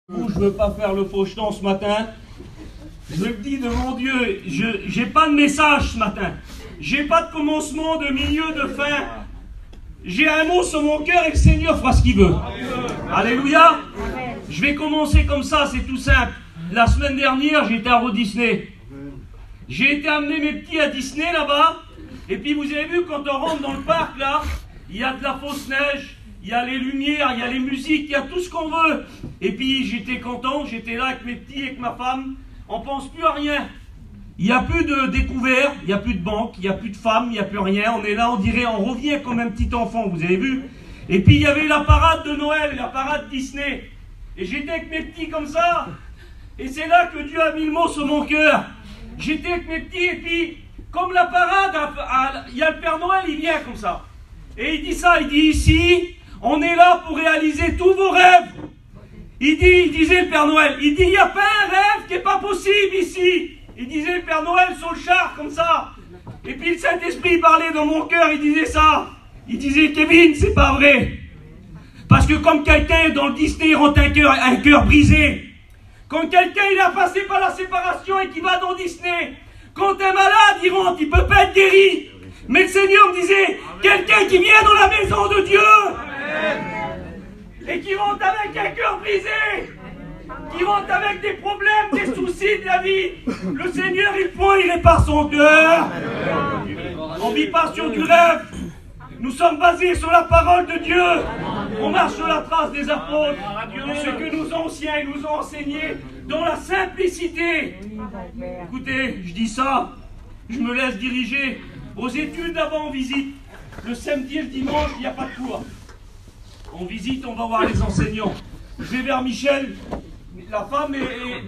Je veux pas faire le faucheton ce matin. Je le dis devant Dieu, j'ai pas de message ce matin. J'ai pas de commencement, de milieu, de fin. J'ai un mot sur mon cœur et le Seigneur fera ce qu'il veut. Alléluia. Je vais commencer comme ça, c'est tout simple. La semaine dernière, j'étais à Walt Disney. J'ai été amener mes petits à Disney là-bas. Et puis vous avez vu, quand on rentre dans le parc là, il y a de la fausse neige. Il y a les lumières, il y a les musiques, il y a tout ce qu'on veut. Et puis j'étais content, j'étais là avec mes petits, avec ma femme. On ne pense plus à rien. Il n'y a plus de découvert, il n'y a plus de banque, il n'y a plus de femmes, il n'y a plus rien. On est là, on dirait, on revient comme un petit enfant, vous avez vu. Et puis il y avait la parade de Noël, la parade Disney. Et j'étais avec mes petits comme ça. Et c'est là que Dieu a mis le mot sur mon cœur. J'étais avec mes petits et puis, comme la parade, il y a le Père Noël, il vient comme ça. Et il dit ça, il dit ici... On est là pour réaliser tous vos rêves. Il disait le Père Noël, il dit, il n'y a pas un rêve qui n'est pas possible ici. Il disait le Père Noël sur le char, comme ça. Et puis le Saint-Esprit parlait dans mon cœur, il disait ça. Il disait, Kevin, c'est pas vrai. Parce que comme quelqu'un dans le Disney rentre un cœur brisé, quand quelqu'un il a passé par la séparation et qui va dans Disney, quand un malade il rentre, il ne peut pas être guéri. Mais le Seigneur me disait, quelqu'un qui vient dans la maison de Dieu, et qui rentre avec un cœur brisé, qui rentre avec des problèmes, des soucis de la vie, le Seigneur il prend, il répare son cœur. On ne vit pas sur du rêve. Nous sommes basés sur la parole de Dieu. On marche sur la trace des apôtres, ce que nos anciens nous ont enseigné dans la simplicité. Écoutez, je dis ça, je me laisse diriger. Aux études là-bas en visite, le samedi et le dimanche, il n'y a pas de cours. En visite, on va voir les enseignants. Je vais vers Michel, la femme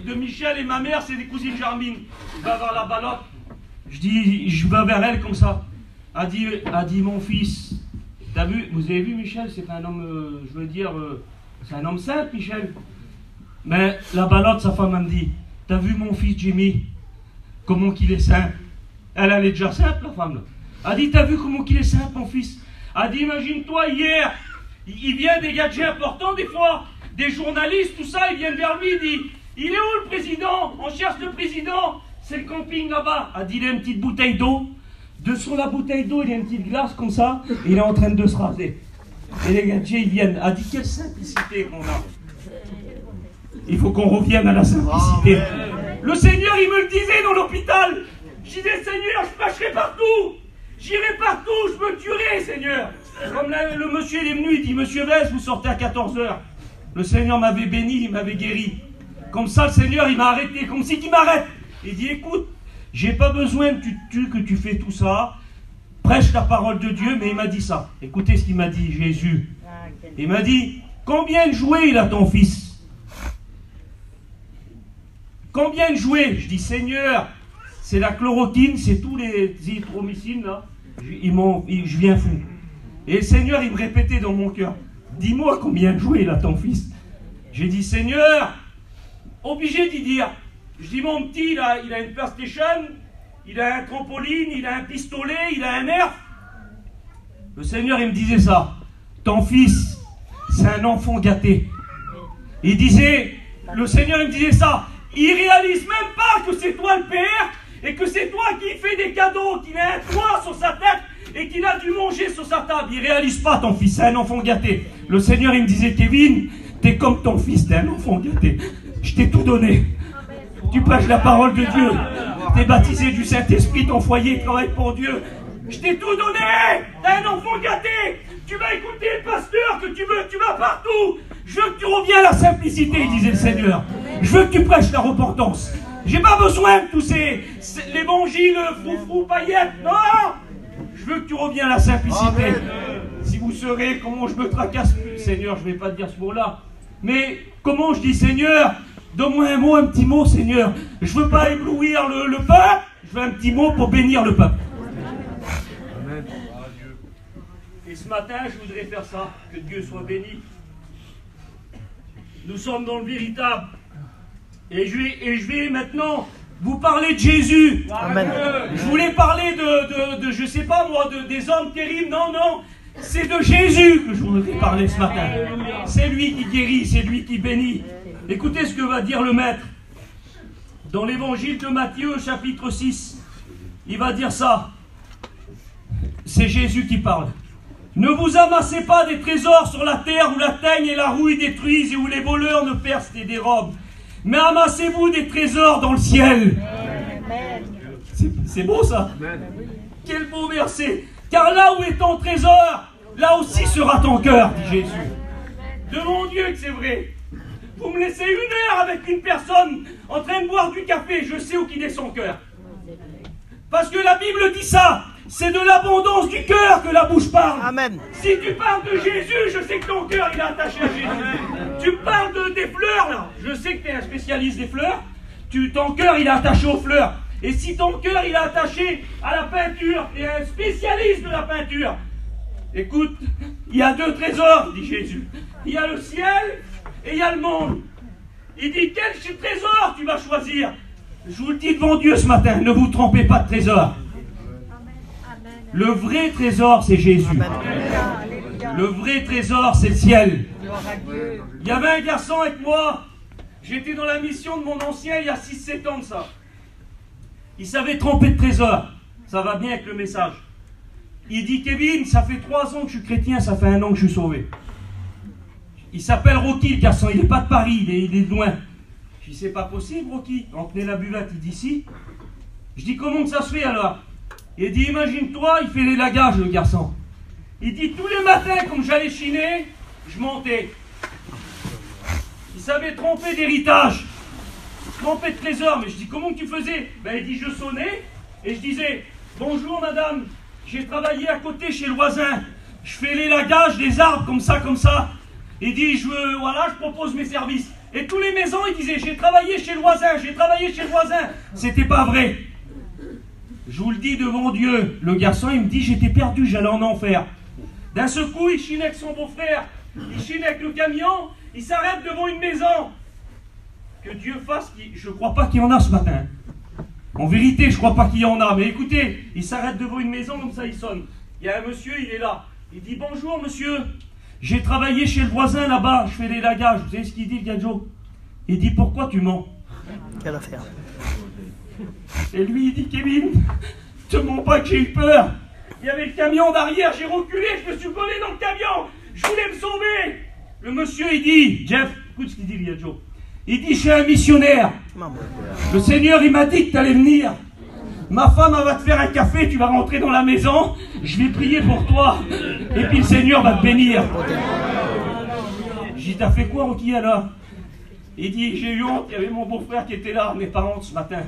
de Michel et ma mère, c'est des cousines germines. Je vais voir la balotte. Je vais vers elle comme ça. A dit mon fils, t'as vu, vous avez vu Michel, c'est un homme, je veux dire, c'est un homme simple Michel. Mais la balotte, sa femme, elle me dit, t'as vu mon fils Jimmy, comment qu'il est simple. Elle est déjà simple, la femme. Elle dit, t'as vu comment qu'il est simple, mon fils. Elle dit, imagine-toi, hier, il vient des gadgets importants, des fois, des journalistes, tout ça, ils viennent vers lui, il dit, il est où le président? On cherche le président. C'est le camping là-bas. Elle dit, il a une petite bouteille d'eau. Sur la bouteille d'eau, il y a une petite glace comme ça, et il est en train de se raser. Et les gadgets, ils viennent. Elle dit, quelle simplicité qu'on a. Il faut qu'on revienne à la simplicité. Le Seigneur, il me le disait dans l'hôpital. Je disais, Seigneur, je marcherai partout. J'irai partout, je me tuerai, Seigneur. Comme le monsieur, il est venu, il dit, Monsieur Vess, vous sortez à 14 h. Le Seigneur m'avait béni, il m'avait guéri. Comme ça, le Seigneur, il m'a arrêté, comme si il m'arrête. Il dit, écoute, j'ai pas besoin que tu fais tout ça. Prêche la parole de Dieu, mais il m'a dit ça. Écoutez ce qu'il m'a dit, Jésus. Il m'a dit, combien de jouets il a ton fils? Combien de jouets? Je dis, Seigneur, c'est la chloroquine, c'est tous les érythromycines, là. Je viens fou. Et le Seigneur, il me répétait dans mon cœur, dis-moi combien de jouets il a ton fils. J'ai dit, Seigneur, obligé d'y dire. Je dis, mon petit, il a une PlayStation, il a un trampoline, il a un pistolet, il a un nerf. Le Seigneur, il me disait ça. Ton fils, c'est un enfant gâté. Il disait, le Seigneur, il me disait ça. Il réalise même pas que c'est toi le Père et que c'est toi qui fais des cadeaux, qu'il a un toit sur sa tête et qu'il a dû manger sur sa table. Il réalise pas, ton fils, c'est un enfant gâté. Le Seigneur, il me disait, Kevin, t'es comme ton fils, t'es un enfant gâté. Je t'ai tout donné. Tu prêches la parole de Dieu. T'es baptisé du Saint-Esprit, ton foyer travaille pour Dieu. Je t'ai tout donné. T'es un enfant gâté. Tu vas écouter le pasteur que tu veux, tu vas partout. Je veux que tu reviennes à la simplicité, disait le Seigneur. Je veux que tu prêches la repentance. J'ai pas besoin de tous l'évangile, froufrou, paillettes. Non. Je veux que tu reviennes à la simplicité. Amen. Si vous saurez comment je me tracasse, Seigneur, je vais pas te dire ce mot-là. Mais comment je dis, Seigneur, donne-moi un mot, un petit mot, Seigneur. Je veux pas éblouir le peuple, je veux un petit mot pour bénir le peuple. Amen. Et ce matin, je voudrais faire ça, que Dieu soit béni. Nous sommes dans le véritable. Et je vais maintenant vous parler de Jésus. Amen. Je voulais parler de je sais pas moi, des hommes terribles. Non, non. C'est de Jésus que je voudrais parler ce matin. C'est lui qui guérit, c'est lui qui bénit. Écoutez ce que va dire le maître. Dans l'évangile de Matthieu, chapitre 6, il va dire ça. C'est Jésus qui parle. Ne vous amassez pas des trésors sur la terre où la teigne et la rouille détruisent et où les voleurs ne percent et dérobent. Mais amassez-vous des trésors dans le ciel. C'est beau ça. Quel beau verset. Car là où est ton trésor, là aussi sera ton cœur, dit Jésus. De mon Dieu que c'est vrai. Vous me laissez 1 heure avec une personne en train de boire du café, je sais où qu'il est son cœur. Parce que la Bible dit ça. C'est de l'abondance du cœur que la bouche parle. Amen. Si tu parles de Jésus, je sais que ton cœur il est attaché à Jésus. Tu parles des fleurs là, je sais que tu es un spécialiste des fleurs. Ton cœur il est attaché aux fleurs. Et si ton cœur il est attaché à la peinture, tu es un spécialiste de la peinture. Écoute, il y a 2 trésors, dit Jésus. Il y a le ciel et il y a le monde. Il dit quel trésor tu vas choisir? Je vous le dis devant Dieu ce matin, ne vous trompez pas de trésor. Le vrai trésor, c'est Jésus. Le vrai trésor, c'est le ciel. Il y avait un garçon avec moi. J'étais dans la mission de mon ancien il y a 6-7 ans de ça. Il savait tromper de trésor. Ça va bien avec le message. Il dit, Kevin, ça fait 3 ans que je suis chrétien, ça fait 1 an que je suis sauvé. Il s'appelle Rocky, le garçon. Il n'est pas de Paris, il est de loin. Je dis, c'est pas possible, Rocky. On tenait la buvette, il dit, si. Je dis, comment que ça se fait alors? Il dit, imagine-toi, il fait les lagages, le garçon. Il dit, tous les matins, comme j'allais chiner, je montais. Il savait tromper d'héritage, tromper de trésor. Mais je dis, comment tu faisais? Ben, il dit, je sonnais et je disais, bonjour madame, j'ai travaillé à côté chez le voisin. Je fais les lagages des arbres comme ça, comme ça. Il dit, voilà, je propose mes services. Et tous les maisons, il disait, j'ai travaillé chez le voisin, j'ai travaillé chez le voisin. C'était pas vrai. Je vous le dis devant Dieu, le garçon, il me dit, j'étais perdu, j'allais en enfer. D'un seul coup, il chine avec son beau-frère, il chine avec le camion, il s'arrête devant une maison. Que Dieu fasse, je ne crois pas qu'il y en a ce matin. En vérité, je ne crois pas qu'il y en a. Mais écoutez, il s'arrête devant une maison, comme ça il sonne. Il y a un monsieur, il est là. Il dit, bonjour monsieur, j'ai travaillé chez le voisin là-bas, je fais des lagages. Vous savez ce qu'il dit, le gadjo? Il dit, pourquoi tu mens? Quelle affaire? Et lui, il dit, Kevin, te mens pas que j'ai eu peur. Il y avait le camion derrière, j'ai reculé, je me suis collé dans le camion. Je voulais me sauver. Le monsieur, il dit, Jeff, écoute ce qu'il dit, Liadjo. Il dit, je suis un missionnaire. Le Seigneur, il m'a dit que tu allais venir. Ma femme, elle va te faire un café, tu vas rentrer dans la maison. Je vais prier pour toi. Et puis le Seigneur va te bénir. J'ai dit, t'as fait quoi, Rocky, alors? Il dit, j'ai eu honte, il y avait mon beau-frère qui était là, mes parents, ce matin.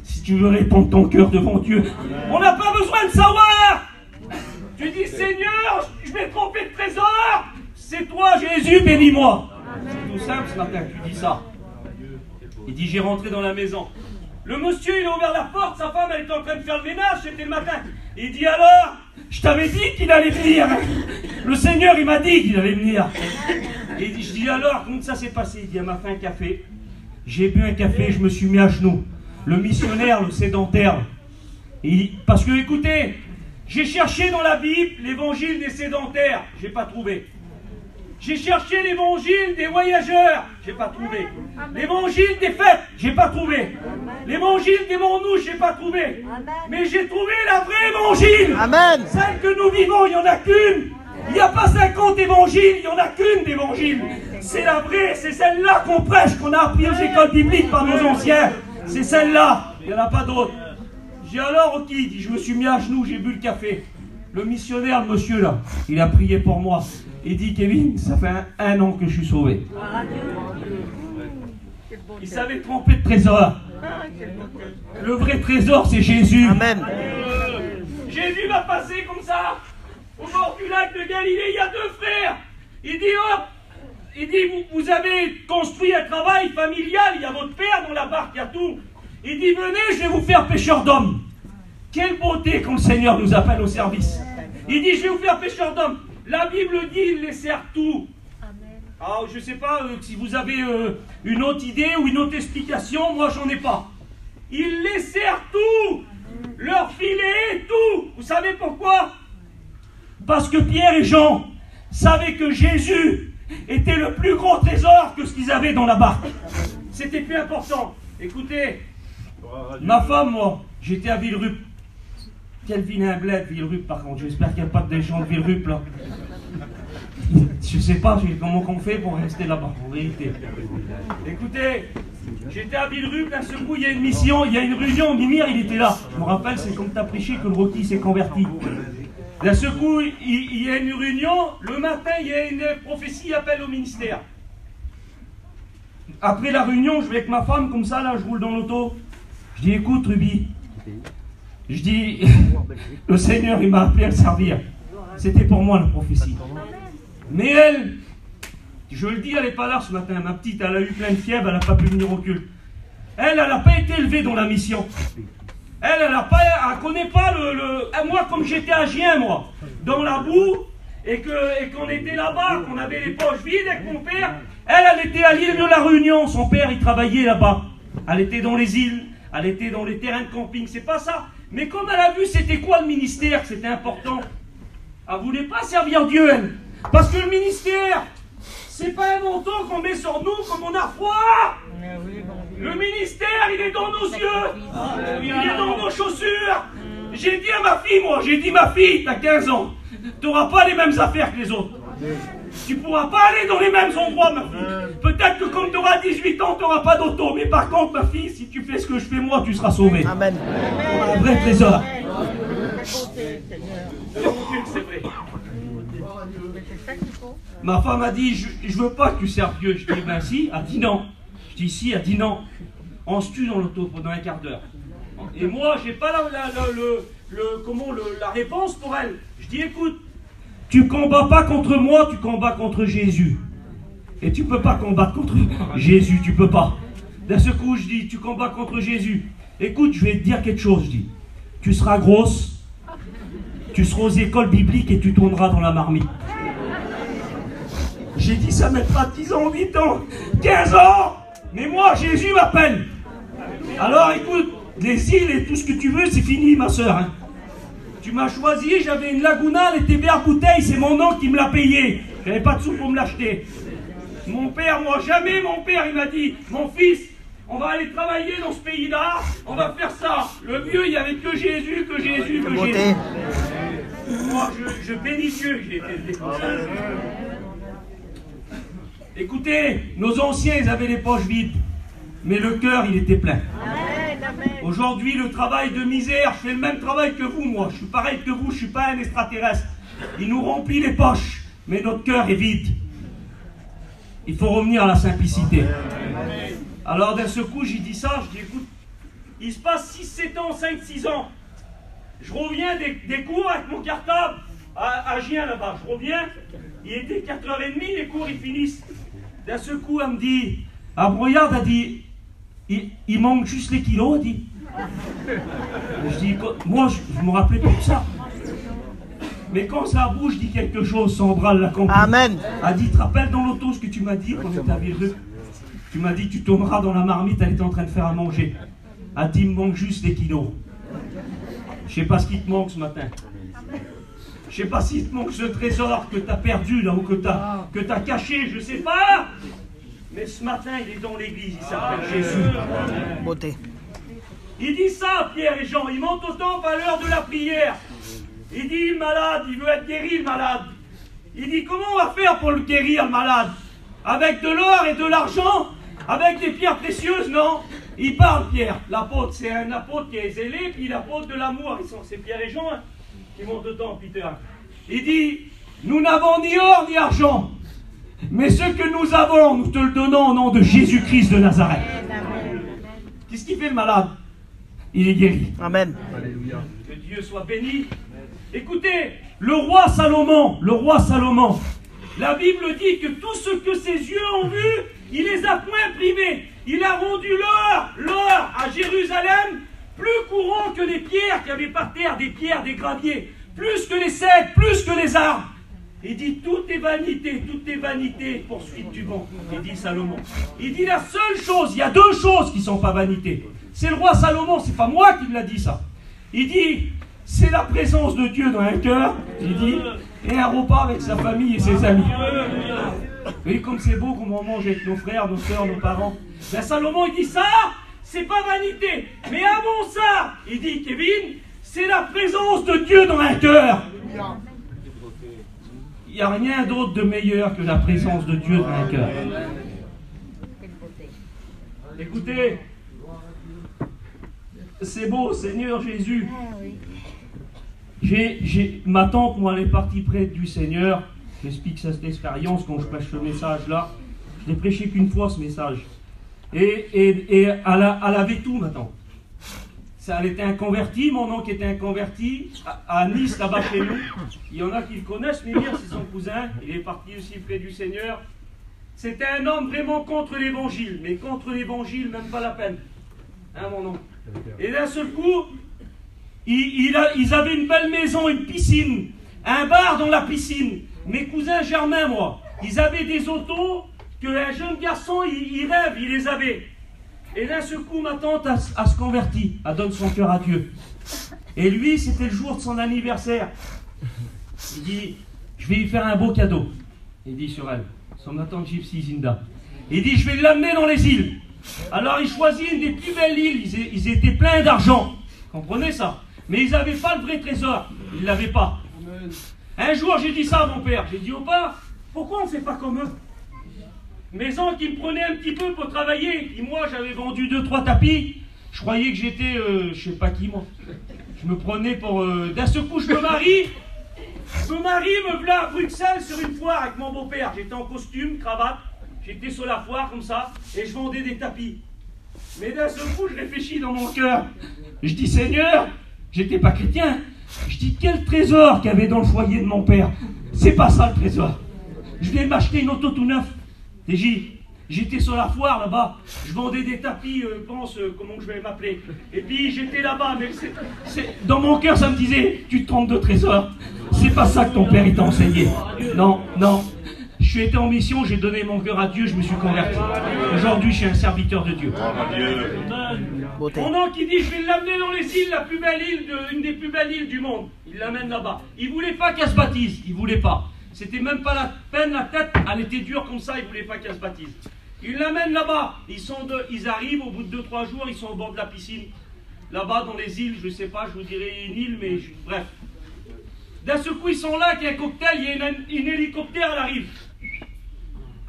Si tu veux répondre ton cœur devant Dieu, on n'a pas besoin de savoir. Tu dis, Seigneur, je vais tromper de trésor. C'est toi, Jésus, bénis-moi. C'est tout simple ce matin, tu dis ça. Il dit, j'ai rentré dans la maison. Le monsieur, il a ouvert la porte, sa femme, elle était en train de faire le ménage, c'était le matin. Il dit, alors, je t'avais dit qu'il allait venir. Le Seigneur, il m'a dit qu'il allait venir. Et je dis, alors, comment ça s'est passé? Il dit, elle m'a fait un café. J'ai bu un café, je me suis mis à genoux. Le missionnaire, le sédentaire. Parce que, écoutez, j'ai cherché dans la Bible l'évangile des sédentaires, j'ai pas trouvé. J'ai cherché l'évangile des voyageurs, j'ai pas trouvé. L'évangile des fêtes, j'ai pas trouvé. L'évangile des manouches, j'ai pas trouvé. Mais j'ai trouvé la vraie évangile. Amen. Celle que nous vivons, il n'y en a qu'une. Il n'y a pas 50 évangiles, il n'y en a qu'une d'évangile. C'est la vraie, c'est celle-là qu'on prêche, qu'on a appris aux écoles bibliques par nos anciens. C'est celle-là, il n'y en a pas d'autre. J'ai alors, ok, il dit, je me suis mis à genoux, j'ai bu le café. Le missionnaire, le monsieur là, il a prié pour moi. Il dit, Kevin, ça fait un an que je suis sauvé. Il savait tromper de trésor. Le vrai trésor, c'est Jésus. Amen. Jésus va passer comme ça, au bord du lac de Galilée, il y a 2 frères. Il dit, hop, il dit, vous avez construit un travail familial, il y a votre père dans la barque, il y a tout. Il dit, venez, je vais vous faire pêcheur d'hommes. Quelle beauté quand le Seigneur nous appelle au service. Il dit, je vais vous faire pêcheur d'hommes. La Bible dit, il les sert tout. Alors, je ne sais pas si vous avez une autre idée ou une autre explication, moi j'en ai pas. Il les sert tout. Leur filet, tout. Vous savez pourquoi? Parce que Pierre et Jean savaient que Jésus, était le plus grand trésor que ce qu'ils avaient dans la barque. C'était plus important. Écoutez, ma femme, moi, j'étais à Villerupt. Quel vilain bled, Villerupt, par contre. J'espère qu'il n'y a pas des gens de Villerupt, là. Je sais pas comment on fait pour rester là-bas, en vérité. Écoutez, j'étais à Villerupt, d'un seul coup, il y a une mission, il y a une réunion, Mimir, il était là. Je me rappelle, c'est comme tu as prêché que le Rocky s'est converti. D'un seul coup, il y a une réunion, le matin, il y a une prophétie, appel au ministère. Après la réunion, je vais avec ma femme, comme ça, là, je roule dans l'auto. Je dis, écoute, Ruby, je dis, le Seigneur, il m'a appelé à le servir. C'était pour moi, la prophétie. Mais elle, je le dis, elle n'est pas là ce matin. Ma petite, elle a eu plein de fièvre, elle n'a pas pu venir au culte. Elle n'a pas été élevée dans la mission. Elle ne connaît pas moi, comme j'étais à Gien, moi, dans la boue, et qu'on était là-bas, qu'on avait les poches vides avec mon père, elle était à l'île de la Réunion. Son père, il travaillait là-bas. Elle était dans les îles, elle était dans les terrains de camping, c'est pas ça. Mais comme elle a vu c'était quoi le ministère, que c'était important, elle ne voulait pas servir Dieu, elle. Parce que le ministère, c'est pas un manteau qu'on met sur nous comme on a froid. Le ministère, il est dans nos yeux. Il est dans nos chaussures. J'ai dit à ma fille, moi, ma fille, t'as 15 ans. Tu n'auras pas les mêmes affaires que les autres. Tu ne pourras pas aller dans les mêmes endroits, ma fille. Peut-être que quand tu auras 18 ans, tu n'auras pas d'auto. Mais par contre, ma fille, si tu fais ce que je fais moi, tu seras sauvée. Amen. Un vrai trésor. C'est vrai. Ma femme a dit, je veux pas que tu serves Dieu. Je dis, ben si. Elle dit non. Je dis si. Elle dit non. On se tue dans l'auto pendant un quart d'heure. Et moi, j'ai pas la réponse pour elle. Je dis, écoute, tu combats pas contre moi, tu combats contre Jésus. Et tu peux pas combattre contre Jésus, tu peux pas. D'un seul coup, je dis, tu combats contre Jésus. Écoute, je vais te dire quelque chose, je dis. Tu seras grosse, tu seras aux écoles bibliques et tu tourneras dans la marmite. J'ai dit, ça mettra 10 ans, 8 ans, 15 ans. Mais moi, Jésus m'appelle. Alors écoute, les îles et tout ce que tu veux, c'est fini, ma soeur. Hein. Tu m'as choisi, j'avais une Laguna, elle était vert bouteille, c'est mon oncle qui me l'a payée. J'avais pas de sous pour me l'acheter. Mon père, moi, jamais mon père, il m'a dit, mon fils, on va aller travailler dans ce pays-là, on va faire ça. Le vieux, il n'y avait que Jésus, que Jésus, que Jésus. Moi, je bénis Dieu que j'ai été élevé comme ça. Écoutez, nos anciens, ils avaient les poches vides, mais le cœur, il était plein. Aujourd'hui, le travail de misère, je fais le même travail que vous, moi. Je suis pareil que vous, je ne suis pas un extraterrestre. Il nous remplit les poches, mais notre cœur est vide. Il faut revenir à la simplicité. Alors d'un seul coup, j'ai dit ça, je dis écoute, il se passe 6-7 ans, 5-6 ans. Je reviens des cours avec mon cartable à Gien là-bas. Je reviens, il était 4h30, les cours ils finissent. D'un seul coup, elle me dit, elle me regarde, elle dit, il manque juste les kilos, elle dit. Je dis, moi je me rappelais pas de ça. Mais quand ça bouge, dit quelque chose, Sandra l'a compris. Amen. Elle dit, tu te rappelles dans l'auto ce que tu m'as dit quand tu étais à Villerupt? Tu m'as dit, tu tomberas dans la marmite, elle était en train de faire à manger. Elle dit, il me manque juste des kilos. Je sais pas ce qui te manque ce matin. Je sais pas s'il te manque ce trésor que tu as perdu là ou que tu as caché, je sais pas. Mais ce matin, il est dans l'église, il s'appelle Jésus. Beauté. Il dit ça, Pierre et Jean, il monte au temple à l'heure de la prière. Il dit, le malade, il veut être guéri, le malade. Il dit, comment on va faire pour le guérir, le malade? Avec de l'or et de l'argent? Avec des pierres précieuses, non? Il parle, Pierre. L'apôtre, c'est un apôtre qui est zélé, puis l'apôtre de l'amour. C'est Pierre et Jean hein, qui montent au temple, Peter. Il dit, nous n'avons ni or ni argent, mais ce que nous avons, nous te le donnons au nom de Jésus-Christ de Nazareth. Qu'est-ce qui fait le malade? Il est guéri. Amen. Alléluia. Que Dieu soit béni. Écoutez, le roi Salomon, la Bible dit que tout ce que ses yeux ont vu, il les a point privés. Il a rendu l'or à Jérusalem plus courant que les pierres qu'il y avait par terre, des pierres, des graviers, plus que les cèdres, plus que les arbres. Il dit, tout est vanité, poursuite du vent, il dit Salomon. Il dit la seule chose, il y a deux choses qui ne sont pas vanité. C'est le roi Salomon, c'est pas moi qui me l'a dit ça. Il dit, c'est la présence de Dieu dans un cœur, il dit, et un repas avec sa famille et ses amis. Vous voyez comme c'est beau, comme on mange avec nos frères, nos soeurs, nos parents. Ben Salomon, il dit ça, c'est pas vanité. Mais avant ça, il dit, Kevin, c'est la présence de Dieu dans un cœur. Il n'y a rien d'autre de meilleur que la présence de Dieu dans un cœur. Écoutez, c'est beau, Seigneur Jésus. Ma tante, moi, elle est partie près du Seigneur. J'explique cette expérience quand je prêche ce message-là. Je l'ai prêché qu'une fois, ce message. Et elle avait tout, ma tante. Elle était inconvertie, mon oncle était inconverti, à Nice, là-bas chez nous. Il y en a qui le connaissent, mais bien, c'est son cousin. Il est parti aussi près du Seigneur. C'était un homme vraiment contre l'évangile, mais contre l'évangile, même pas la peine. Hein, mon oncle. Et d'un seul coup, ils avaient une belle maison, une piscine, un bar dans la piscine. Mes cousins germains, moi, ils avaient des autos que un jeune garçon, il rêve, il les avait. Et d'un seul coup, ma tante a se convertit, elle donne son cœur à Dieu. Et lui, c'était le jour de son anniversaire. Il dit, je vais lui faire un beau cadeau. Il dit sur elle, son tante Gypsy Zinda. Il dit, je vais l'amener dans les îles. Alors il choisit une des plus belles îles, ils étaient pleins d'argent. Comprenez ça? Mais ils n'avaient pas le vrai trésor, ils ne l'avaient pas. Un jour, j'ai dit ça à mon père, j'ai dit, au père, pourquoi on ne fait pas comme eux? Mes oncles qui me prenaient un petit peu pour travailler, et moi j'avais vendu 2-3 tapis, je croyais que j'étais, je sais pas qui moi. Je me prenais pour... d'un seul coup je me marie, me voilà à Bruxelles sur une foire avec mon beau-père. J'étais en costume, cravate, j'étais sur la foire comme ça, et je vendais des tapis. Mais d'un seul coup je réfléchis dans mon cœur. Je dis Seigneur, j'étais pas chrétien, je dis quel trésor qu'il y avait dans le foyer de mon père. C'est pas ça le trésor. Je viens de m'acheter une auto tout neuf. J'étais sur la foire là-bas, je vendais des tapis, comment je vais m'appeler. Et puis j'étais là-bas, mais dans mon cœur ça me disait, tu te trompes de trésor. C'est pas ça que ton père il t'a enseigné. Non, non. Je suis été en mission, j'ai donné mon cœur à Dieu, je me suis converti. Aujourd'hui je suis un serviteur de Dieu. Mon oncle qui dit, je vais l'amener dans les îles, la plus belle île, une des plus belles îles du monde. Il l'amène là-bas. Il voulait pas qu'elle se baptise, il voulait pas. C'était même pas la peine, la tête, elle était dure comme ça, il ne voulait pas qu'elle se baptise. Il l'amène là-bas, ils arrivent, au bout de 2-3 jours, ils sont au bord de la piscine. Là-bas, dans les îles, je ne sais pas, je vous dirais une île, mais bref. D'un seul coup, ils sont là, il y a un cocktail, il y a une hélicoptère, elle arrive.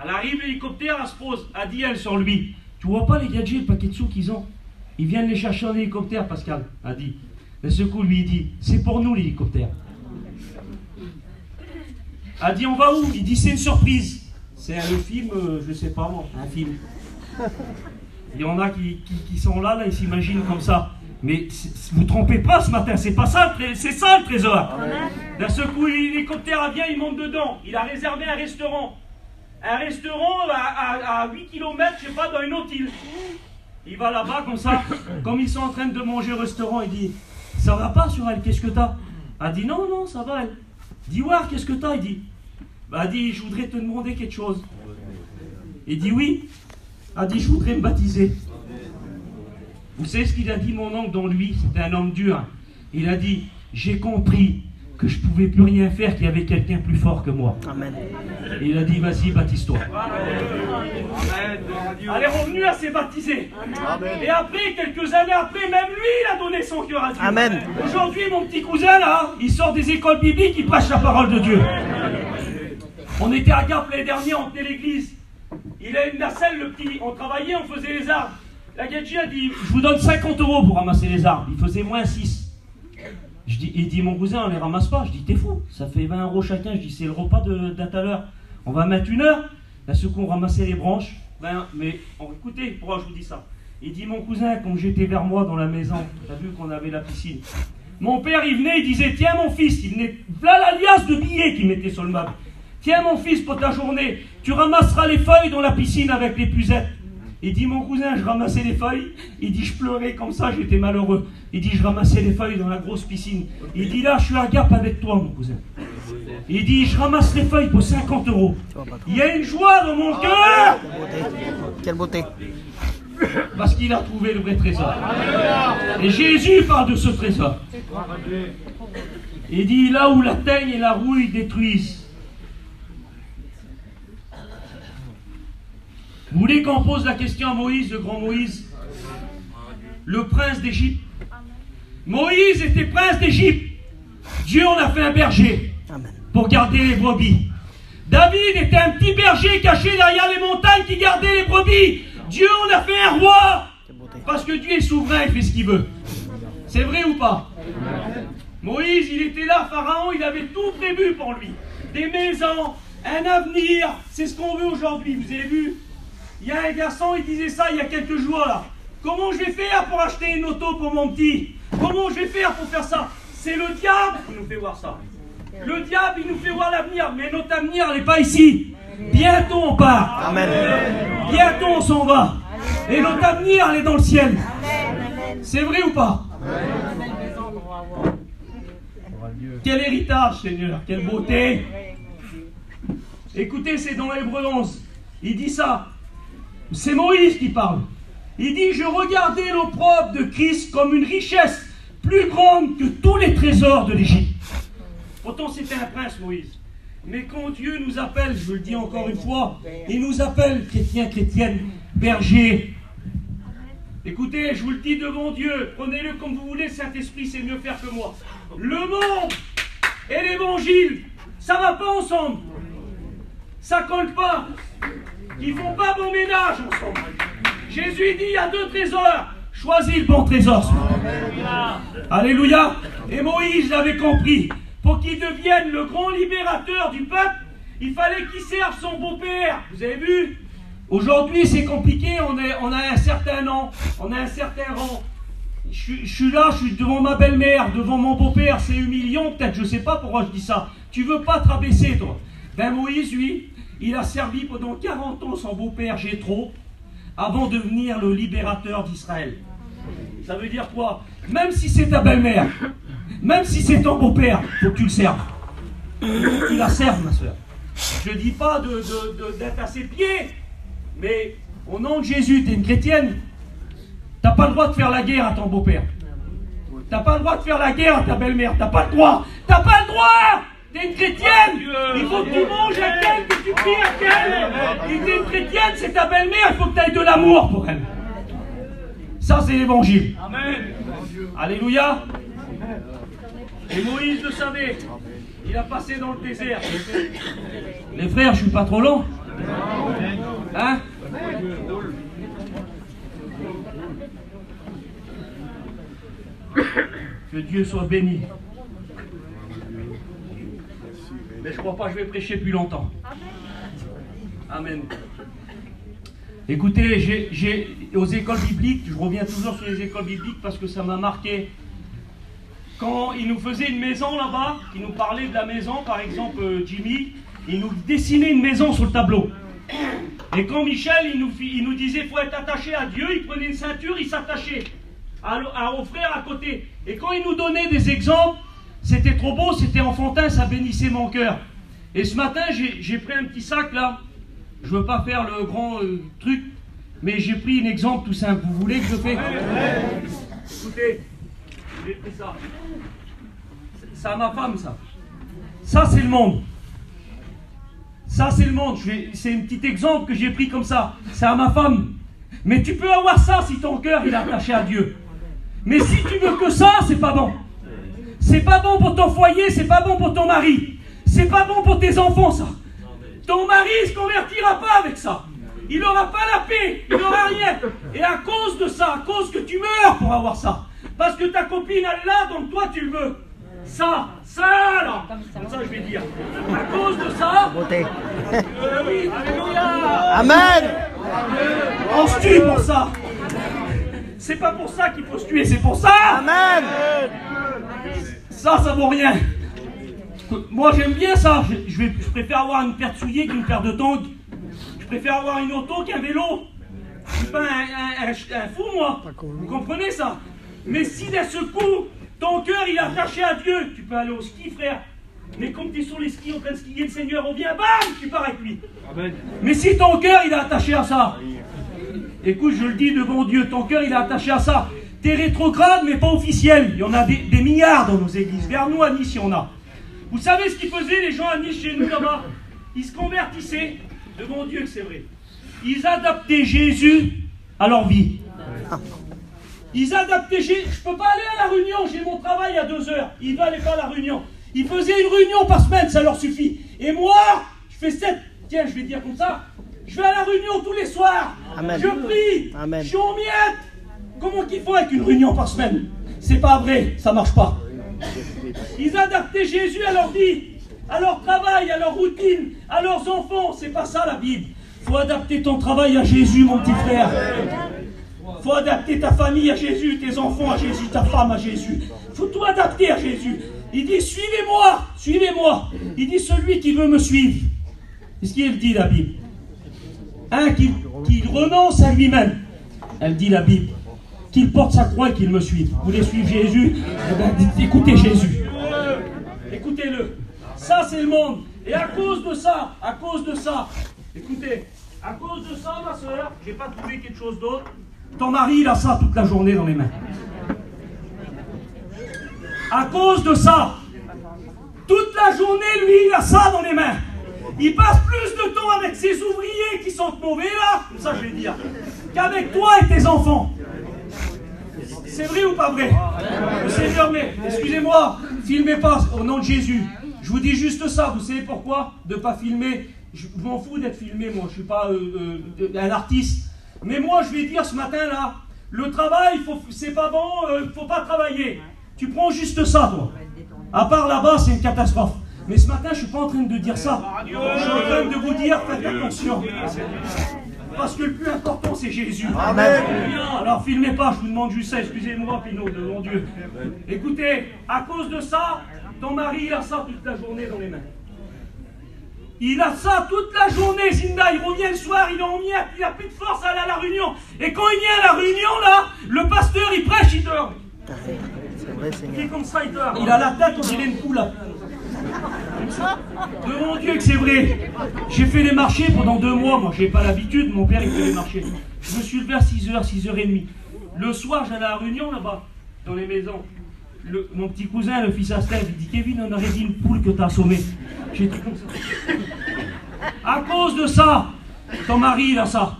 Elle arrive, l'hélicoptère, elle se pose, elle dit elle sur lui. Tu vois pas les gadgets, le paquet de sous qu'ils ont? Ils viennent les chercher en hélicoptère, Pascal, elle dit. D'un seul coup, lui, il dit, c'est pour nous l'hélicoptère. Elle dit, on va où? Il dit, c'est une surprise. C'est le film, je sais pas moi, un film. Il y en a qui sont là, ils s'imaginent comme ça. Mais vous ne trompez pas ce matin, c'est pas ça, c'est ça le trésor. D'un seul coup, l'hélicoptère vient, il monte dedans. Il a réservé un restaurant. Un restaurant à 8 km, je sais pas, dans une autre île. Il va là-bas comme ça, comme ils sont en train de manger au restaurant, il dit, ça va pas sur elle, qu'est-ce que t'as? Elle dit, non, non, ça va elle. Dis, ouais, qu'est-ce que t'as? Il dit, bah, dit, je voudrais te demander quelque chose. Il dit, oui. Elle dit, je voudrais me baptiser. Vous savez ce qu'il a dit, mon oncle, dans lui? C'était un homme dur. Il a dit, j'ai compris que je ne pouvais plus rien faire, qu'il y avait quelqu'un plus fort que moi. Amen. Et il a dit, vas-y, baptise-toi. Elle est revenue à s'est baptisée. Amen. Et après, quelques années après, même lui, il a donné son cœur à Dieu. Amen. Aujourd'hui, mon petit cousin, là, il sort des écoles bibliques, il prêche la parole de Dieu. On était à Gap l'année dernière, on tenait l'église. Il a une nacelle, le petit. On travaillait, on faisait les arbres. La gadji a dit, je vous donne 50 € pour ramasser les arbres. Il faisait moins 6. Il dit, mon cousin, on les ramasse pas. Je dis, t'es fou, ça fait 20 € chacun. Je dis, c'est le repas d'un tout à l'heure. On va mettre 1 heure. Là, ce qu'on ramassait les branches. Mais écoutez, pourquoi je vous dis ça? Il dit, mon cousin, comme j'étais vers moi dans la maison, t'as vu qu'on avait la piscine. Mon père, il venait, il disait, tiens mon fils, il venait, voilà l'alias de billets qu'il mettait sur le meuble. Tiens mon fils, pour ta journée, tu ramasseras les feuilles dans la piscine avec les pucettes. Il dit, mon cousin, je ramassais les feuilles. Il dit, je pleurais comme ça, j'étais malheureux. Il dit, je ramassais les feuilles dans la grosse piscine. Il dit, là, je suis à Gap avec toi, mon cousin. Il dit, je ramasse les feuilles pour 50 €. Il y a une joie dans mon cœur. Quelle beauté. Parce qu'il a trouvé le vrai trésor. Et Jésus parle de ce trésor. Il dit, là où la teigne et la rouille détruisent, Vous voulez qu'on pose la question à Moïse, le grand Moïse, le prince d'Égypte? Moïse était prince d'Égypte. Dieu en a fait un berger pour garder les brebis. David était un petit berger caché derrière les montagnes qui gardait les brebis. Dieu en a fait un roi. Parce que Dieu est souverain, il fait ce qu'il veut. C'est vrai ou pas? Moïse, il était là, Pharaon, il avait tout prévu pour lui. Des maisons, un avenir, c'est ce qu'on veut aujourd'hui. Vous avez vu? Il y a un garçon, il disait ça il y a quelques jours là. Comment je vais faire pour acheter une auto pour mon petit? Comment je vais faire pour faire ça? C'est le diable qui nous fait voir ça. Le diable, il nous fait voir l'avenir, mais notre avenir n'est pas ici. Bientôt on part. Amen. Bientôt on s'en va. Et notre avenir, elle est dans le ciel. C'est vrai ou pas? Quel héritage, Seigneur, quelle beauté. Écoutez, c'est dans Hébreux 11. Il dit ça. C'est Moïse qui parle. Il dit, je regardais l'opprobre de Christ comme une richesse plus grande que tous les trésors de l'Égypte. Pourtant, c'était un prince, Moïse. Mais quand Dieu nous appelle, je le dis encore une fois, il nous appelle, chrétiens, chrétiennes, bergers. Écoutez, je vous le dis devant Dieu, prenez-le comme vous voulez, Saint-Esprit, c'est mieux faire que moi. Le monde et l'évangile, ça ne va pas ensemble. Ça ne colle pas. Ils ne font pas bon ménage ensemble. Jésus dit, il y a deux trésors. Choisis le bon trésor. Alléluia. Et Moïse l'avait compris. Pour qu'il devienne le grand libérateur du peuple, il fallait qu'il serve son beau-père. Vous avez vu? Aujourd'hui, c'est compliqué. On a un certain nom, on a un certain rang. Je suis là, je suis devant ma belle-mère, devant mon beau-père. C'est humiliant, peut-être. Je ne sais pas pourquoi je dis ça. Tu veux pas te rabaisser, toi? Ben Moïse, lui, il a servi pendant 40 ans son beau-père Jéthro avant de devenir le libérateur d'Israël. Ça veut dire quoi? Même si c'est ta belle-mère, même si c'est ton beau-père, il faut que tu le serves. Il faut que tu la serves, ma soeur. Je ne dis pas d'être à ses pieds, mais au nom de Jésus, tu es une chrétienne. Tu n'as pas le droit de faire la guerre à ton beau-père. Tu n'as pas le droit de faire la guerre à ta belle-mère. Tu n'as pas le droit. Tu n'as pas le droit. Tu es une chrétienne. Il faut que tu manges à qu'elle, que tu pries à qu'elle. Si tu es une chrétienne, c'est ta belle-mère. Il faut que tu aies de l'amour pour elle. Ça, c'est l'évangile. Amen. Alléluia. Et Moïse le savait. Il a passé dans le désert. Les frères, je ne suis pas trop lent. Hein? Que Dieu soit béni. Mais je ne crois pas que je vais prêcher plus longtemps. Amen. Écoutez, aux écoles bibliques, je reviens toujours sur les écoles bibliques parce que ça m'a marqué. Quand ils nous faisaient une maison là-bas, ils nous parlaient de la maison, par exemple Jimmy, il nous dessinait une maison sur le tableau. Et quand Michel, il nous disait qu'il faut être attaché à Dieu, il prenait une ceinture, il s'attachait aux frères à côté. Et quand il nous donnait des exemples, c'était trop beau, c'était enfantin, ça bénissait mon cœur. Et ce matin, j'ai pris un petit sac là. Je ne veux pas faire le grand truc, mais j'ai pris un exemple tout simple. Vous voulez que je fasse? Écoutez, j'ai pris ça. C'est à ma femme, ça. Ça, c'est le monde. Ça, c'est le monde. C'est un petit exemple que j'ai pris comme ça. C'est à ma femme. Mais tu peux avoir ça si ton cœur il est attaché à Dieu. Mais si tu veux que ça, c'est pas bon. C'est pas bon pour ton foyer, c'est pas bon pour ton mari. C'est pas bon pour tes enfants, ça. Ton mari ne se convertira pas avec ça. Il n'aura pas la paix, il n'aura rien. Et à cause de ça, à cause que tu meurs pour avoir ça, parce que ta copine elle l'a, donc toi tu le veux. Ça là, comme ça je vais dire. À cause de ça, oui, alléluia. Amen. On se tue pour ça. C'est pas pour ça qu'il faut se tuer, c'est pour ça. Amen. Ça vaut rien. Moi j'aime bien ça, je préfère avoir une paire de souliers qu'une paire de tongs. Je préfère avoir une auto qu'un vélo. Je suis pas un fou moi, vous comprenez ça? Mais si d'un seul coup, ton cœur il est attaché à Dieu, tu peux aller au ski frère. Mais comme tu es sur les skis en train de skier, le Seigneur revient, bam, tu pars avec lui. Amen. Mais si ton cœur il est attaché à ça, écoute je le dis devant Dieu, ton cœur il est attaché à ça. T'es rétrograde mais pas officiel, il y en a des milliards dans nos églises, vers nous à Nice il y en a. Vous savez ce qu'ils faisaient les gens à Nice chez nous là-bas? Ils se convertissaient, devant Dieu que c'est vrai. Ils adaptaient Jésus à leur vie. Ils adaptaient Jésus. Je ne peux pas aller à la réunion, j'ai mon travail à 2 heures. Ils ne allaient pas à la réunion. Ils faisaient une réunion par semaine, ça leur suffit. Et moi, je fais 7. Tiens, je vais dire comme ça. Je vais à la réunion tous les soirs. Amen. Je prie. Amen. Je suis en miettes. Comment qu'ils font avec une réunion par semaine? C'est pas vrai, ça marche pas. Ils adaptaient Jésus à leur vie, à leur travail, à leur routine, à leurs enfants. C'est pas ça la Bible. Faut adapter ton travail à Jésus, mon petit frère. Faut adapter ta famille à Jésus, tes enfants à Jésus, ta femme à Jésus. Faut tout adapter à Jésus. Il dit, suivez-moi, suivez-moi. Il dit, celui qui veut me suivre. Qu'est-ce qu'il dit la Bible? Qu'il renonce à lui-même. Elle dit la Bible. Qu'il porte sa croix et qu'il me suive. Vous voulez suivre Jésus? Eh bien, écoutez Jésus. Écoutez-le. Ça, c'est le monde. Et à cause de ça, écoutez, à cause de ça, ma soeur, j'ai pas trouvé quelque chose d'autre. Ton mari, il a ça toute la journée dans les mains. À cause de ça, toute la journée, lui, il a ça dans les mains. Il passe plus de temps avec ses ouvriers qui sont mauvais là, comme ça je vais dire, qu'avec toi et tes enfants. C'est vrai ou pas vrai? Le Seigneur, mais excusez-moi, filmez pas au nom de Jésus. Je vous dis juste ça, vous savez pourquoi? De ne pas filmer. Je m'en fous d'être filmé, moi, je ne suis pas un artiste. Mais moi, je vais dire ce matin-là, le travail, c'est pas bon, il ne faut pas travailler. Tu prends juste ça, toi. À part là-bas, c'est une catastrophe. Mais ce matin, je ne suis pas en train de dire ça. Je suis en train de vous dire, faites attention. Parce que le plus important, c'est Jésus. Amen. Alors, filmez pas, je vous demande juste ça. Excusez-moi, Pinot, de mon Dieu. Écoutez, à cause de ça, ton mari, il a ça toute la journée dans les mains. Il a ça toute la journée, Zinda. Il revient le soir, il est en miettes, il n'a plus de force à aller à la réunion. Et quand il vient à la réunion, là, le pasteur, il prêche, il dort. C'est vrai, Seigneur. Il est comme ça, il dort. Il a la tête, on dirait une poule, là. De mon Dieu que c'est vrai. J'ai fait les marchés pendant 2 mois. Moi, j'ai pas l'habitude. Mon père, il fait les marchés. Je me suis levé à 6h, 6h30. Le soir, j'allais à la réunion là-bas, dans les maisons. Mon petit cousin, le fils à Steph, il dit, Kevin, on aurait dit une poule que t'as assommée. J'étais comme ça. À cause de ça, ton mari, il a ça.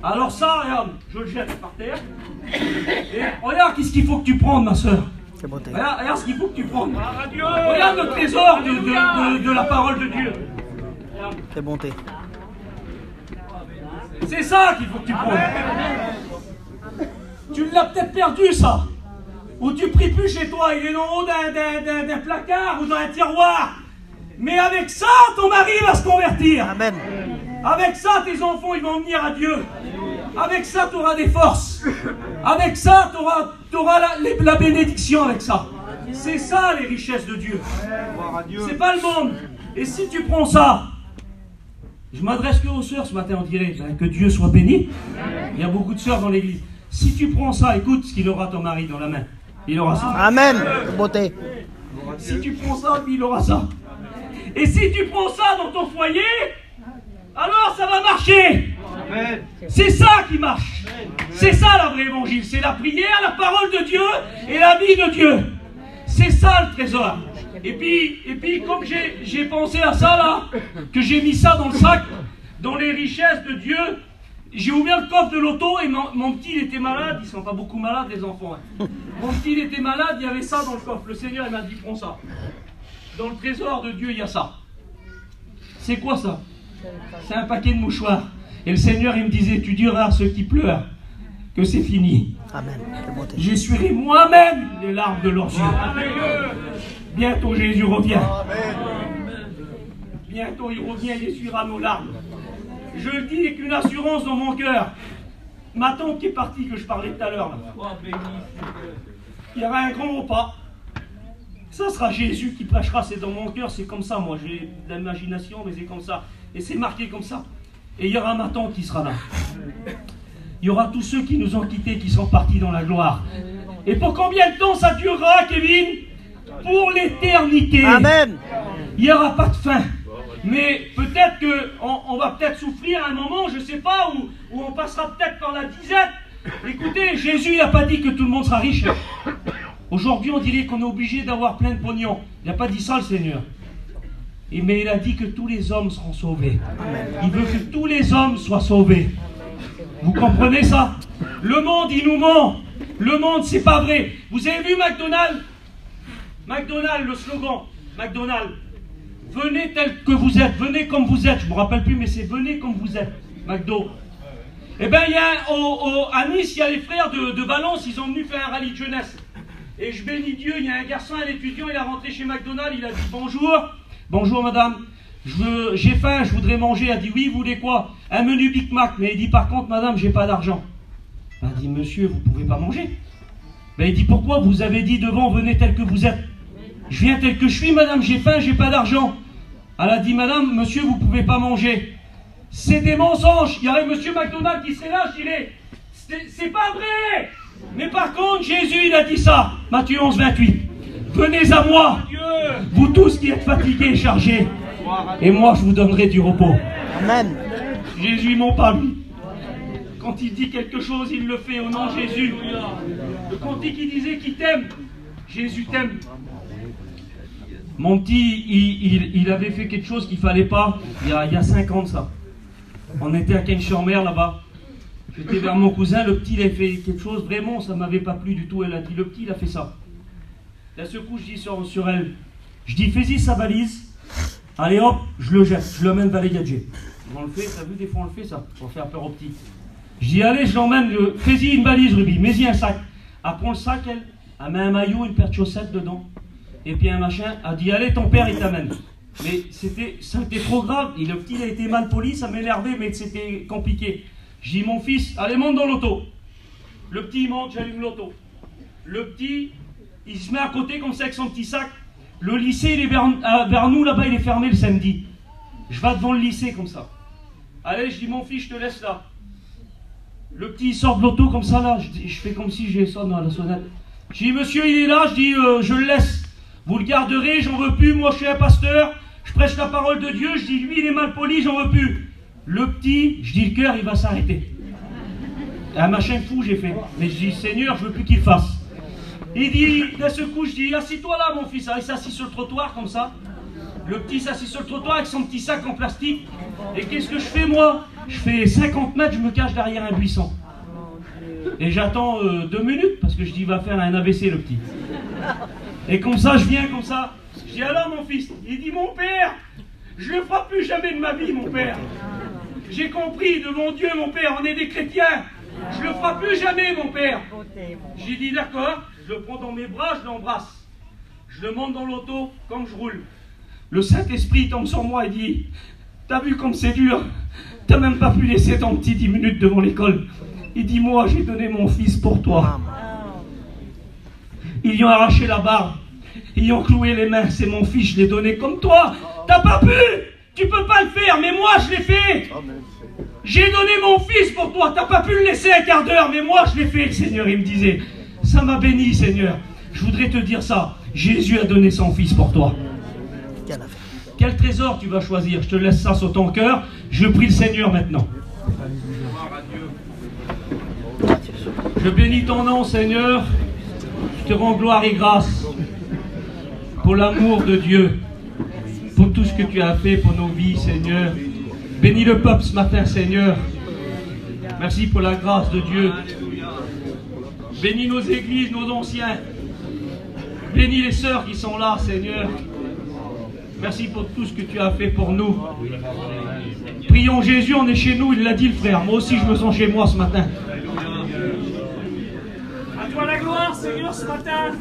Alors ça, regarde, je le jette par terre. Et regarde, qu'est-ce qu'il faut que tu prennes, ma soeur. Regarde ce qu'il faut que tu prennes. Regarde le trésor de la parole de Dieu. C'est bonté. C'est ça qu'il faut que tu prennes. Tu l'as peut-être perdu, ça. Ou tu pries plus chez toi, il est en haut d'un placard ou dans un tiroir. Mais avec ça, ton mari va se convertir. Amen. Avec ça, tes enfants, ils vont venir à Dieu. Avec ça, tu auras des forces. Avec ça, tu auras la bénédiction avec ça. C'est ça, les richesses de Dieu. C'est pas le monde. Et si tu prends ça, je m'adresse que aux sœurs ce matin, on dirait, que Dieu soit béni. Il y a beaucoup de sœurs dans l'église. Si tu prends ça, écoute ce qu'il aura ton mari dans la main. Il aura ça. Amen. Beauté. Si tu prends ça, il aura ça. Et si tu prends ça dans ton foyer, alors ça va marcher. C'est ça qui marche. C'est ça la vraie évangile. C'est la prière, la parole de Dieu et la vie de Dieu. C'est ça le trésor. Et puis comme j'ai pensé à ça là, que j'ai mis ça dans le sac, dans les richesses de Dieu, j'ai ouvert le coffre de l'auto et mon petit il était malade. Ils sont pas beaucoup malades les enfants. Mon petit il était malade, il y avait ça dans le coffre. Le Seigneur il m'a dit prends ça. Dans le trésor de Dieu il y a ça. C'est quoi ça? C'est un paquet de mouchoirs. Et le Seigneur, il me disait, tu diras à ceux qui pleurent que c'est fini. Amen. J'essuierai moi-même les larmes de leurs yeux. Bientôt, Jésus revient. Bientôt, il revient, il essuiera nos larmes. Je le dis avec une assurance dans mon cœur. Ma tante qui est partie, que je parlais tout à l'heure, il y aura un grand repas. Ça sera Jésus qui prêchera, c'est dans mon cœur, c'est comme ça, moi, j'ai de l'imagination, mais c'est comme ça. Et c'est marqué comme ça. Et il y aura ma tante qui sera là. Il y aura tous ceux qui nous ont quittés, qui sont partis dans la gloire. Et pour combien de temps ça durera, Kevin? Pour l'éternité. Amen. Il n'y aura pas de fin. Mais peut-être qu'on va peut-être souffrir à un moment, je ne sais pas, où on passera peut-être par la disette. Écoutez, Jésus n'a pas dit que tout le monde sera riche. Aujourd'hui, on dirait qu'on est obligé d'avoir plein de pognon. Il n'a pas dit ça, le Seigneur. Mais il a dit que tous les hommes seront sauvés. Il veut que tous les hommes soient sauvés. Vous comprenez ça? Le monde, il nous ment. Le monde, c'est pas vrai. Vous avez vu McDonald's? McDonald's, le slogan. McDonald's. Venez tel que vous êtes. Venez comme vous êtes. Je ne me rappelle plus, mais c'est venez comme vous êtes. McDo. Eh bien, il y a à Nice, il y a les frères de Valence. Ils ont venu faire un rallye de jeunesse. Et je bénis Dieu, il y a un garçon, un étudiant, il est rentré chez McDonald's. Il a dit bonjour. Bonjour madame. J'ai faim, je voudrais manger. Elle a dit oui, vous voulez quoi? Un menu Big Mac. Mais il dit par contre, madame, j'ai pas d'argent. Elle a dit monsieur, vous pouvez pas manger. Ben, il dit pourquoi? Vous avez dit devant, venez tel que vous êtes. Je viens tel que je suis, madame, j'ai faim, j'ai pas d'argent. Elle a dit madame, monsieur, vous pouvez pas manger. C'est des mensonges. Il y aurait monsieur McDonald qui serait là, je dirais c'est pas vrai. Mais par contre, Jésus, il a dit ça. Matthieu 11, 28. Venez à moi, vous tous qui êtes fatigués et chargés, et moi je vous donnerai du repos. Amen. Jésus, il ment pas, lui. Quand il dit quelque chose, il le fait au nom de Jésus. Le cantique, il disait qu'il t'aime. Jésus t'aime. Mon petit, il avait fait quelque chose qu'il ne fallait pas, il y a 5 ans de ça. On était à Kennes-sur-Mer, là-bas. J'étais vers mon cousin, le petit, il avait fait quelque chose, vraiment, ça ne m'avait pas plu du tout. Elle a dit, le petit, il a fait ça. D'un seul coup, je dis sur elle, je dis, fais-y sa valise. Allez hop, je le jette, je l'emmène vers les gadgets. On le fait, t'as vu, des fois on le fait ça, pour faire peur aux petits. Je dis, allez, je l'emmène, fais-y une valise, Ruby, mets-y un sac. Elle prend le sac, elle met un maillot, une paire de chaussettes dedans. Et puis un machin, elle dit, allez, ton père, il t'amène. Mais ça a été trop grave, et le petit, il a été mal poli, ça m'énervait, mais c'était compliqué. Je dis, mon fils, allez, monte dans l'auto. Le petit, il monte, j'allume l'auto. Le petit, il se met à côté comme ça avec son petit sac. Le lycée, il est vers nous, là-bas, il est fermé le samedi. Je vais devant le lycée comme ça. Allez, je dis, mon fils, je te laisse là. Le petit, il sort de l'auto comme ça, là. Je fais comme si j'ai ça dans la sonnette. Je dis, monsieur, il est là. Je dis, je le laisse. Vous le garderez, j'en veux plus. Moi, je suis un pasteur. Je prêche la parole de Dieu. Je dis, lui, il est mal poli, j'en veux plus. Le petit, je dis, le cœur, il va s'arrêter. Un machin fou, j'ai fait. Mais je dis, Seigneur, je veux plus qu'il fasse. Il dit, d'un seul coup, je dis, assis-toi là, mon fils. Il s'assit sur le trottoir, comme ça. Le petit s'assit sur le trottoir avec son petit sac en plastique. Et qu'est-ce que je fais, moi? Je fais 50 mètres, je me cache derrière un buisson. Et j'attends 2 minutes, parce que je dis, il va faire un AVC, le petit. Et comme ça, je viens comme ça. Je dis, alors, mon fils? Il dit, mon père, je ne le ferai plus jamais de ma vie, mon père. J'ai compris, de mon Dieu, mon père, on est des chrétiens. Je ne le ferai plus jamais, mon père. J'ai dit, d'accord. Je le prends dans mes bras, je l'embrasse. Je le monte dans l'auto, comme je roule. Le Saint-Esprit tombe sur moi et dit, t'as vu comme c'est dur? T'as même pas pu laisser ton petit 10 minutes devant l'école. Il dit, moi, j'ai donné mon fils pour toi. Ils lui ont arraché la barbe. Ils lui ont cloué les mains. C'est mon fils, je l'ai donné comme toi. T'as pas pu? Tu peux pas le faire, mais moi, je l'ai fait. J'ai donné mon fils pour toi. T'as pas pu le laisser un quart d'heure, mais moi, je l'ai fait. Le Seigneur, il me disait, ça m'a béni, Seigneur. Je voudrais te dire ça. Jésus a donné son fils pour toi. Quel trésor tu vas choisir? Je te laisse ça sur ton cœur. Je prie le Seigneur maintenant. Je bénis ton nom, Seigneur. Je te rends gloire et grâce pour l'amour de Dieu, pour tout ce que tu as fait pour nos vies, Seigneur. Bénis le peuple ce matin, Seigneur. Merci pour la grâce de Dieu. Bénis nos églises, nos anciens. Bénis les sœurs qui sont là, Seigneur. Merci pour tout ce que tu as fait pour nous. Prions Jésus, on est chez nous, il l'a dit le frère. Moi aussi je me sens chez moi ce matin. À toi la gloire, Seigneur, ce matin.